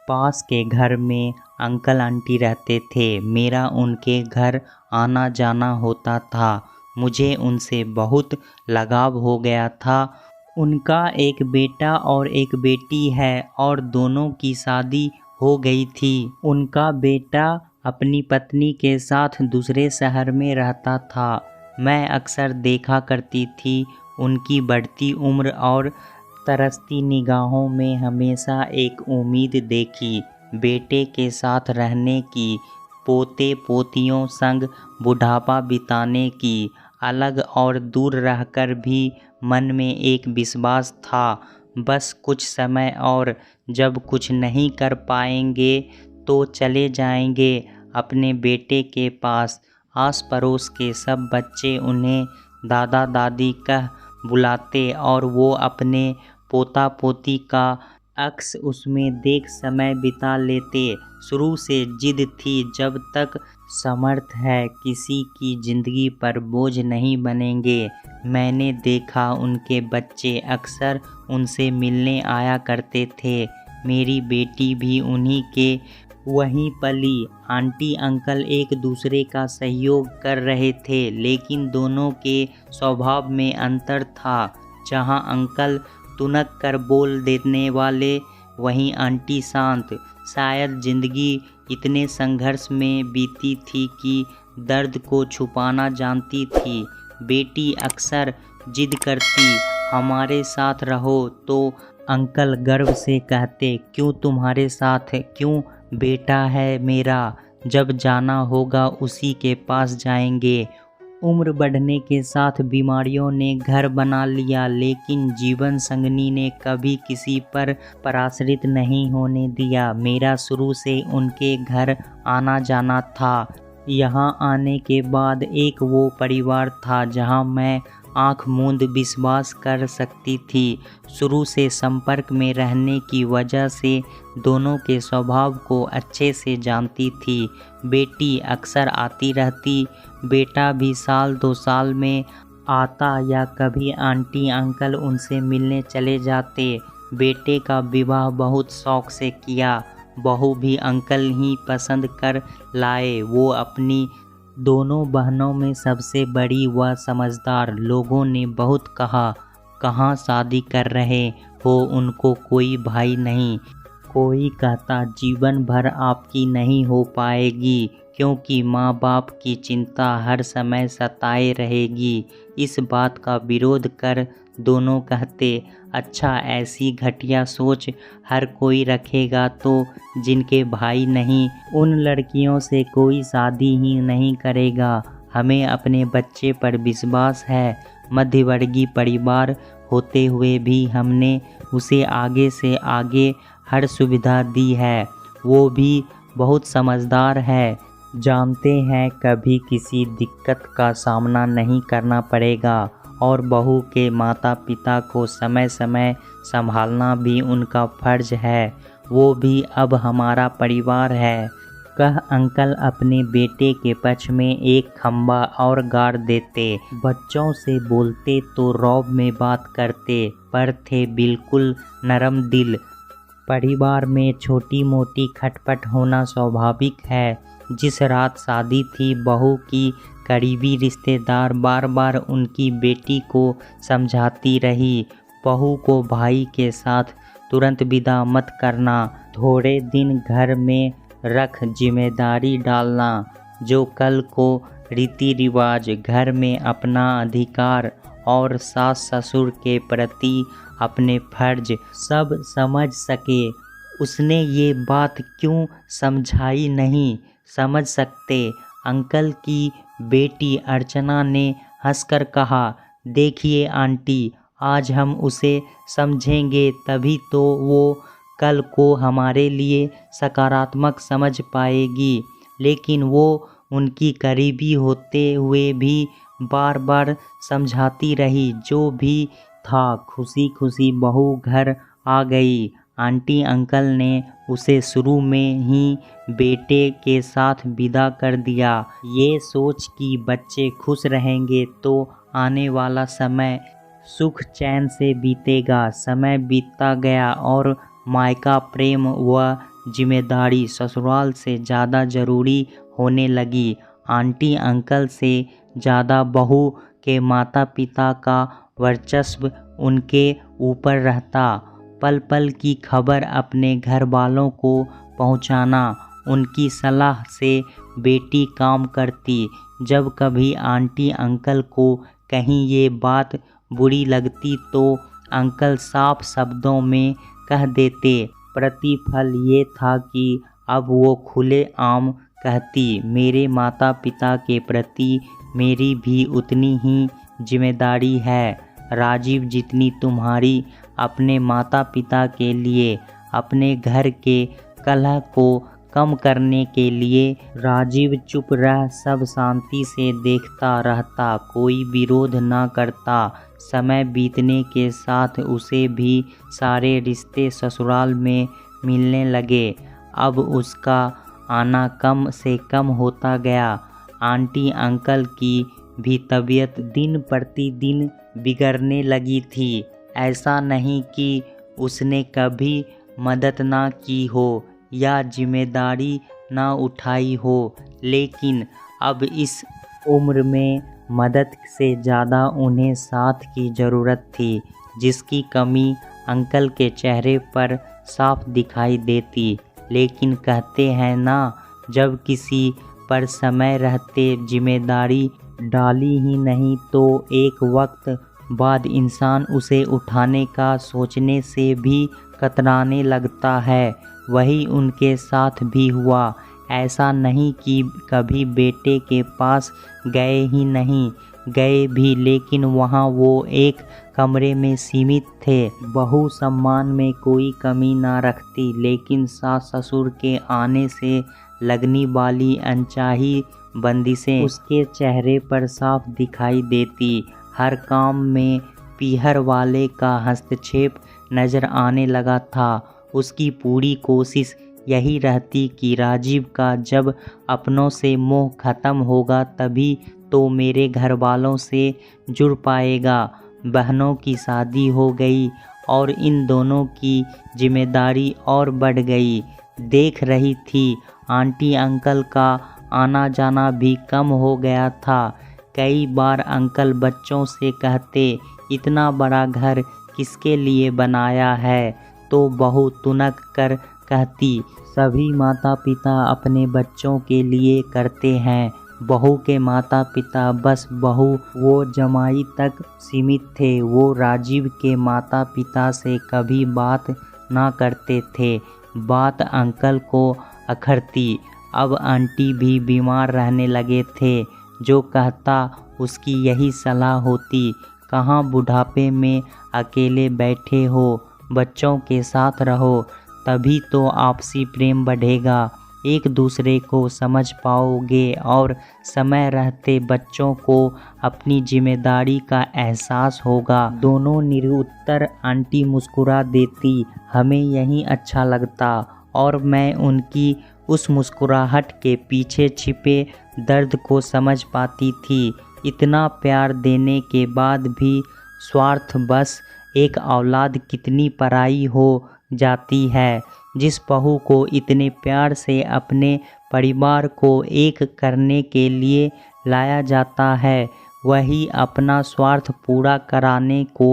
पास के घर में अंकल आंटी रहते थे। मेरा उनके घर आना जाना होता था। मुझे उनसे बहुत लगाव हो गया था। उनका एक बेटा और एक बेटी है और दोनों की शादी हो गई थी। उनका बेटा अपनी पत्नी के साथ दूसरे शहर में रहता था। मैं अक्सर देखा करती थी। उनकी बढ़ती उम्र और तरसती निगाहों में हमेशा एक उम्मीद देखी, बेटे के साथ रहने की, पोते पोतियों संग बुढ़ापा बिताने की। अलग और दूर रहकर भी मन में एक विश्वास था, बस कुछ समय और, जब कुछ नहीं कर पाएंगे तो चले जाएंगे अपने बेटे के पास। आस पड़ोस के सब बच्चे उन्हें दादा दादी कह बुलाते और वो अपने पोता पोती का अक्स उसमें देख समय बिता लेते। शुरू से जिद थी, जब तक समर्थ है किसी की ज़िंदगी पर बोझ नहीं बनेंगे। मैंने देखा उनके बच्चे अक्सर उनसे मिलने आया करते थे। मेरी बेटी भी उन्हीं के वहीं पली। आंटी अंकल एक दूसरे का सहयोग कर रहे थे, लेकिन दोनों के स्वभाव में अंतर था। जहां अंकल तुनक कर बोल देने वाले, वहीं आंटी शांत। शायद जिंदगी इतने संघर्ष में बीती थी कि दर्द को छुपाना जानती थी। बेटी अक्सर जिद करती, हमारे साथ रहो, तो अंकल गर्व से कहते, क्यों तुम्हारे साथ, क्यों, बेटा है मेरा, जब जाना होगा उसी के पास जाएंगे। उम्र बढ़ने के साथ बीमारियों ने घर बना लिया, लेकिन जीवन संगनी ने कभी किसी पर पराश्रित नहीं होने दिया। मेरा शुरू से उनके घर आना जाना था। यहाँ आने के बाद एक वो परिवार था जहाँ मैं आँख मूंद विश्वास कर सकती थी। शुरू से संपर्क में रहने की वजह से दोनों के स्वभाव को अच्छे से जानती थी। बेटी अक्सर आती रहती, बेटा भी साल 2 साल में आता, या कभी आंटी अंकल उनसे मिलने चले जाते। बेटे का विवाह बहुत शौक से किया। बहू भी अंकल ही पसंद कर लाए। वो अपनी दोनों बहनों में सबसे बड़ी व समझदार। लोगों ने बहुत कहा, कहाँ शादी कर रहे हो, उनको कोई भाई नहीं। कोई कहता जीवन भर आपकी नहीं हो पाएगी, क्योंकि माँ बाप की चिंता हर समय सताए रहेगी। इस बात का विरोध कर दोनों कहते, अच्छा ऐसी घटिया सोच हर कोई रखेगा तो जिनके भाई नहीं, उन लड़कियों से कोई शादी ही नहीं करेगा। हमें अपने बच्चे पर विश्वास है। मध्यवर्गीय परिवार होते हुए भी हमने उसे आगे से आगे हर सुविधा दी है। वो भी बहुत समझदार है। जानते हैं कभी किसी दिक्कत का सामना नहीं करना पड़ेगा, और बहू के माता पिता को समय समय संभालना भी उनका फर्ज है। वो भी अब हमारा परिवार है, कह अंकल अपने बेटे के पक्ष में एक खंबा और गाड़ देते। बच्चों से बोलते तो रौब में बात करते, पर थे बिल्कुल नरम दिल। परिवार में छोटी मोटी खटपट होना स्वाभाविक है। जिस रात शादी थी, बहू की करीबी रिश्तेदार बार बार उनकी बेटी को समझाती रही, बहू को भाई के साथ तुरंत विदा मत करना, थोड़े दिन घर में रख जिम्मेदारी डालना, जो कल को रीति रिवाज, घर में अपना अधिकार और सास ससुर के प्रति अपने फर्ज सब समझ सके। उसने ये बात क्यों समझाई नहीं समझ सकते। अंकल की बेटी अर्चना ने हंसकर कहा, देखिए आंटी, आज हम उसे समझेंगे तभी तो वो कल को हमारे लिए सकारात्मक समझ पाएगी। लेकिन वो उनकी करीबी होते हुए भी बार बार समझाती रही। जो भी था, खुशी खुशी बहू घर आ गई। आंटी अंकल ने उसे शुरू में ही बेटे के साथ विदा कर दिया, ये सोच कि बच्चे खुश रहेंगे तो आने वाला समय सुख चैन से बीतेगा। समय बीतता गया और मायका प्रेम व जिम्मेदारी ससुराल से ज़्यादा ज़रूरी होने लगी। आंटी अंकल से ज़्यादा बहू के माता पिता का वर्चस्व उनके ऊपर रहता। पल पल की खबर अपने घर वालों को पहुंचाना, उनकी सलाह से बेटी काम करती। जब कभी आंटी अंकल को कहीं ये बात बुरी लगती तो अंकल साफ शब्दों में कह देते। प्रतिफल ये था कि अब वो खुले आम कहती, मेरे माता पिता के प्रति मेरी भी उतनी ही जिम्मेदारी है राजीव जितनी तुम्हारी अपने माता पिता के लिए। अपने घर के कलह को कम करने के लिए राजीव चुप रह सब शांति से देखता रहता, कोई विरोध ना करता। समय बीतने के साथ उसे भी सारे रिश्ते ससुराल में मिलने लगे। अब उसका आना कम से कम होता गया। आंटी अंकल की भी तबीयत दिन प्रतिदिन बिगड़ने लगी थी। ऐसा नहीं कि उसने कभी मदद ना की हो या जिम्मेदारी ना उठाई हो, लेकिन अब इस उम्र में मदद से ज़्यादा उन्हें साथ की ज़रूरत थी, जिसकी कमी अंकल के चेहरे पर साफ दिखाई देती। लेकिन कहते हैं ना, जब किसी पर समय रहते जिम्मेदारी डाली ही नहीं तो एक वक्त बाद इंसान उसे उठाने का सोचने से भी कतराने लगता है। वही उनके साथ भी हुआ। ऐसा नहीं कि कभी बेटे के पास गए ही नहीं, गए भी, लेकिन वहाँ वो एक कमरे में सीमित थे। बहू सम्मान में कोई कमी ना रखती, लेकिन सास ससुर के आने से लगने वाली अनचाही बंदिशें उसके चेहरे पर साफ दिखाई देती। हर काम में पीहर वाले का हस्तक्षेप नज़र आने लगा था। उसकी पूरी कोशिश यही रहती कि राजीव का जब अपनों से मोह खत्म होगा तभी तो मेरे घर वालों से जुड़ पाएगा। बहनों की शादी हो गई और इन दोनों की जिम्मेदारी और बढ़ गई। देख रही थी आंटी अंकल का आना जाना भी कम हो गया था। कई बार अंकल बच्चों से कहते, इतना बड़ा घर किसके लिए बनाया है, तो बहू तुनक कर कहती, सभी माता पिता अपने बच्चों के लिए करते हैं। बहू के माता पिता बस बहू वो जमाई तक सीमित थे। वो राजीव के माता पिता से कभी बात ना करते थे। बात अंकल को अखरती। अब आंटी भी बीमार रहने लगे थे। जो कहता उसकी यही सलाह होती, कहाँ बुढ़ापे में अकेले बैठे हो, बच्चों के साथ रहो, तभी तो आपसी प्रेम बढ़ेगा, एक दूसरे को समझ पाओगे और समय रहते बच्चों को अपनी जिम्मेदारी का एहसास होगा। दोनों निरुत्तर आंटी मुस्कुरा देती, हमें यही अच्छा लगता, और मैं उनकी उस मुस्कुराहट के पीछे छिपे दर्द को समझ पाती थी। इतना प्यार देने के बाद भी स्वार्थ बस एक औलाद कितनी पराई हो जाती है। जिस बहू को इतने प्यार से अपने परिवार को एक करने के लिए लाया जाता है, वही अपना स्वार्थ पूरा कराने को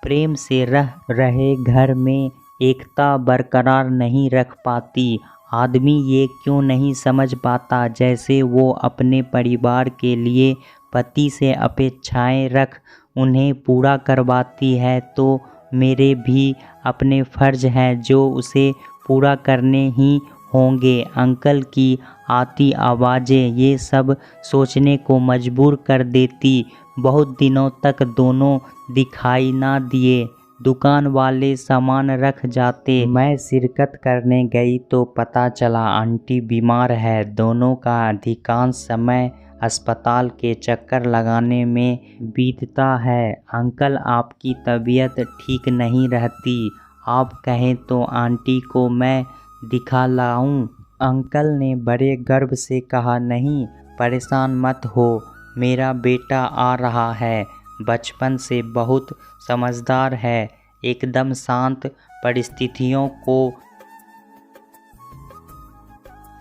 प्रेम से रह रहे घर में एकता बरकरार नहीं रख पाती। आदमी ये क्यों नहीं समझ पाता, जैसे वो अपने परिवार के लिए पति से अपेक्षाएं रख उन्हें पूरा करवाती है, तो मेरे भी अपने फ़र्ज हैं जो उसे पूरा करने ही होंगे। अंकल की आती आवाज़ें ये सब सोचने को मजबूर कर देती। बहुत दिनों तक दोनों दिखाई ना दिए। दुकान वाले सामान रख जाते। मैं शिरकत करने गई तो पता चला आंटी बीमार है। दोनों का अधिकांश समय अस्पताल के चक्कर लगाने में बीतता है। अंकल आपकी तबीयत ठीक नहीं रहती, आप कहें तो आंटी को मैं दिखा लाऊं? अंकल ने बड़े गर्व से कहा, नहीं परेशान मत हो, मेरा बेटा आ रहा है। बचपन से बहुत समझदार है, एकदम शांत, परिस्थितियों को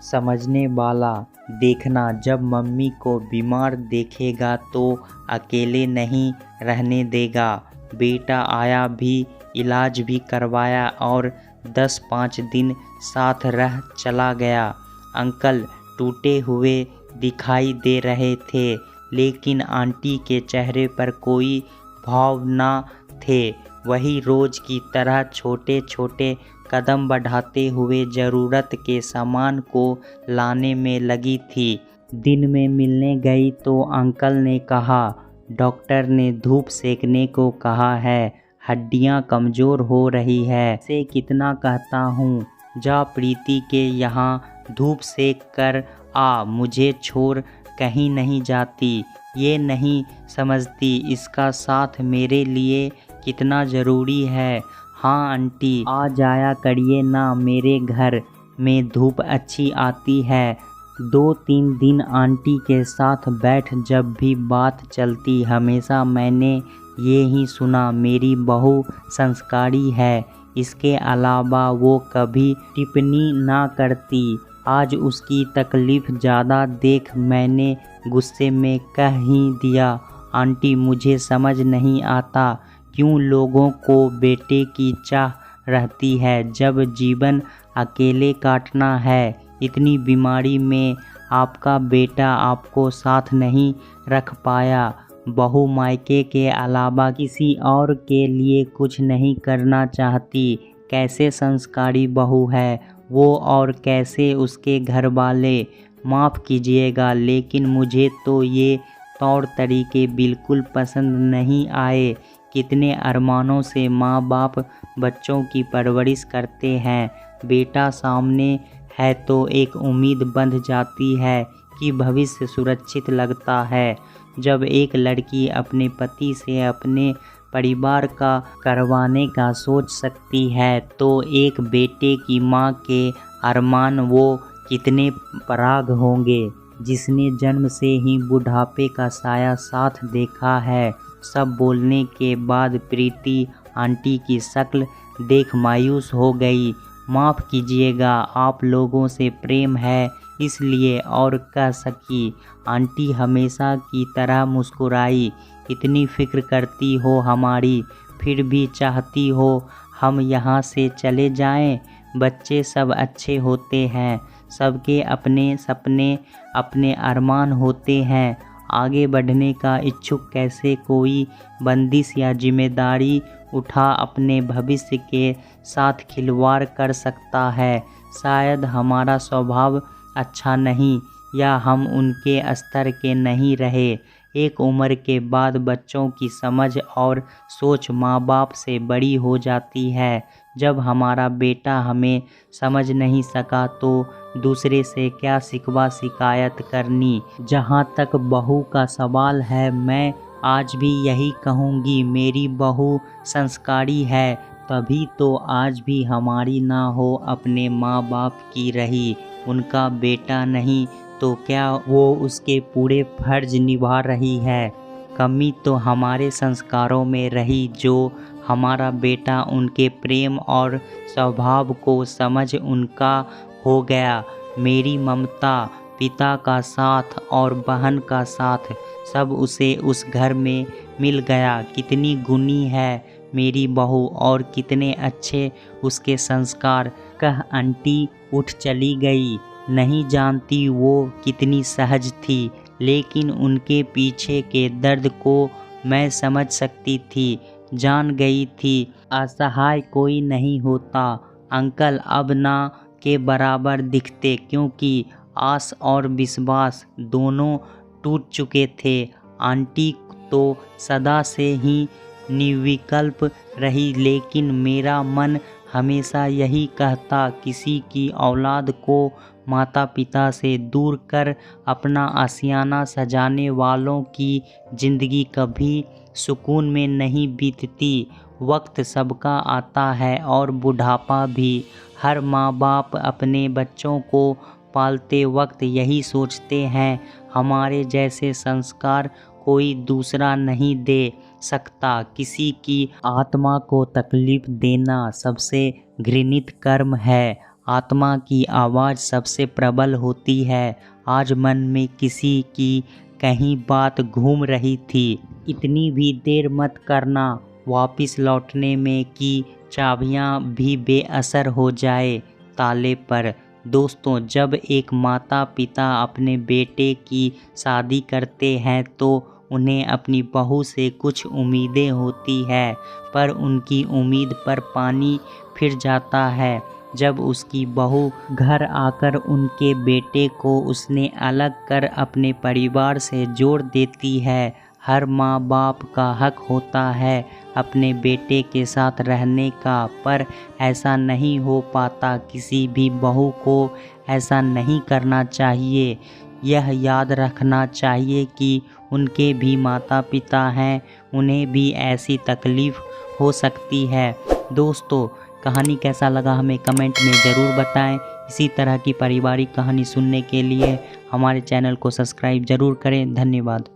समझने वाला। देखना, जब मम्मी को बीमार देखेगा तो अकेले नहीं रहने देगा। बेटा आया भी, इलाज भी करवाया और 10-5 दिन साथ रह चला गया। अंकल टूटे हुए दिखाई दे रहे थे, लेकिन आंटी के चेहरे पर कोई भाव न थे। वही रोज की तरह छोटे छोटे कदम बढ़ाते हुए ज़रूरत के सामान को लाने में लगी थी। दिन में मिलने गई तो अंकल ने कहा, डॉक्टर ने धूप सेकने को कहा है, हड्डियां कमज़ोर हो रही है। से कितना कहता हूँ, जा प्रीति के यहाँ धूप सेक कर आ, मुझे छोड़ कहीं नहीं जाती। ये नहीं समझती इसका साथ मेरे लिए कितना ज़रूरी है। हाँ आंटी, आ जाया करिए ना, मेरे घर में धूप अच्छी आती है। 2-3 दिन आंटी के साथ बैठ जब भी बात चलती, हमेशा मैंने ये ही सुना, मेरी बहू संस्कारी है। इसके अलावा वो कभी टिप्पणी ना करती। आज उसकी तकलीफ़ ज़्यादा देख मैंने गुस्से में कह ही दिया, आंटी मुझे समझ नहीं आता क्यों लोगों को बेटे की चाह रहती है जब जीवन अकेले काटना है। इतनी बीमारी में आपका बेटा आपको साथ नहीं रख पाया। बहू मायके के अलावा किसी और के लिए कुछ नहीं करना चाहती। कैसे संस्कारी बहू है वो, और कैसे उसके घर वाले। माफ़ कीजिएगा, लेकिन मुझे तो ये तौर तरीके बिल्कुल पसंद नहीं आए। कितने अरमानों से माँ बाप बच्चों की परवरिश करते हैं। बेटा सामने है तो एक उम्मीद बंध जाती है कि भविष्य सुरक्षित लगता है। जब एक लड़की अपने पति से अपने परिवार का करवाने का सोच सकती है, तो एक बेटे की माँ के अरमान वो कितने पराग होंगे, जिसने जन्म से ही बुढ़ापे का साया साथ देखा है। सब बोलने के बाद प्रीति आंटी की शक्ल देख मायूस हो गई। माफ़ कीजिएगा, आप लोगों से प्रेम है इसलिए, और कह सकी। आंटी हमेशा की तरह मुस्कुराई। इतनी फिक्र करती हो हमारी, फिर भी चाहती हो हम यहाँ से चले जाएं। बच्चे सब अच्छे होते हैं, सबके अपने सपने अपने अरमान होते हैं। आगे बढ़ने का इच्छुक कैसे कोई बंदिश या जिम्मेदारी उठा अपने भविष्य के साथ खिलवाड़ कर सकता है। शायद हमारा स्वभाव अच्छा नहीं, या हम उनके स्तर के नहीं रहे। एक उम्र के बाद बच्चों की समझ और सोच माँ बाप से बड़ी हो जाती है। जब हमारा बेटा हमें समझ नहीं सका तो दूसरे से क्या शिकवा शिकायत करनी। जहाँ तक बहू का सवाल है, मैं आज भी यही कहूँगी, मेरी बहू संस्कारी है, तभी तो आज भी हमारी ना हो अपने माँ बाप की रही। उनका बेटा नहीं तो क्या वो उसके पूरे फर्ज निभा रही है। कमी तो हमारे संस्कारों में रही, जो हमारा बेटा उनके प्रेम और स्वभाव को समझ उनका हो गया। मेरी ममता, पिता का साथ और बहन का साथ, सब उसे उस घर में मिल गया। कितनी गुणी है मेरी बहू, और कितने अच्छे उसके संस्कार। कह आंटी उठ चली गई। नहीं जानती वो कितनी सहज थी, लेकिन उनके पीछे के दर्द को मैं समझ सकती थी। जान गई थी असहाय कोई नहीं होता। अंकल अब ना के बराबर दिखते, क्योंकि आस और विश्वास दोनों टूट चुके थे। आंटी तो सदा से ही निर्विकल्प रही, लेकिन मेरा मन हमेशा यही कहता, किसी की औलाद को माता पिता से दूर कर अपना आशियाना सजाने वालों की ज़िंदगी कभी सुकून में नहीं बीतती। वक्त सबका आता है और बुढ़ापा भी। हर माँ बाप अपने बच्चों को पालते वक्त यही सोचते हैं, हमारे जैसे संस्कार कोई दूसरा नहीं दे सकता। किसी की आत्मा को तकलीफ़ देना सबसे घृणित कर्म है। आत्मा की आवाज़ सबसे प्रबल होती है। आज मन में किसी की कहीं बात घूम रही थी। इतनी भी देर मत करना वापस लौटने में कि चाबियां भी बेअसर हो जाए ताले पर। दोस्तों, जब एक माता पिता अपने बेटे की शादी करते हैं तो उन्हें अपनी बहू से कुछ उम्मीदें होती है, पर उनकी उम्मीद पर पानी फिर जाता है जब उसकी बहू घर आकर उनके बेटे को उसने अलग कर अपने परिवार से जोड़ देती है। हर माँ बाप का हक होता है अपने बेटे के साथ रहने का, पर ऐसा नहीं हो पाता। किसी भी बहू को ऐसा नहीं करना चाहिए। यह याद रखना चाहिए कि उनके भी माता पिता हैं, उन्हें भी ऐसी तकलीफ़ हो सकती है। दोस्तों, कहानी कैसा लगा हमें कमेंट में ज़रूर बताएं। इसी तरह की पारिवारिक कहानी सुनने के लिए हमारे चैनल को सब्सक्राइब ज़रूर करें। धन्यवाद।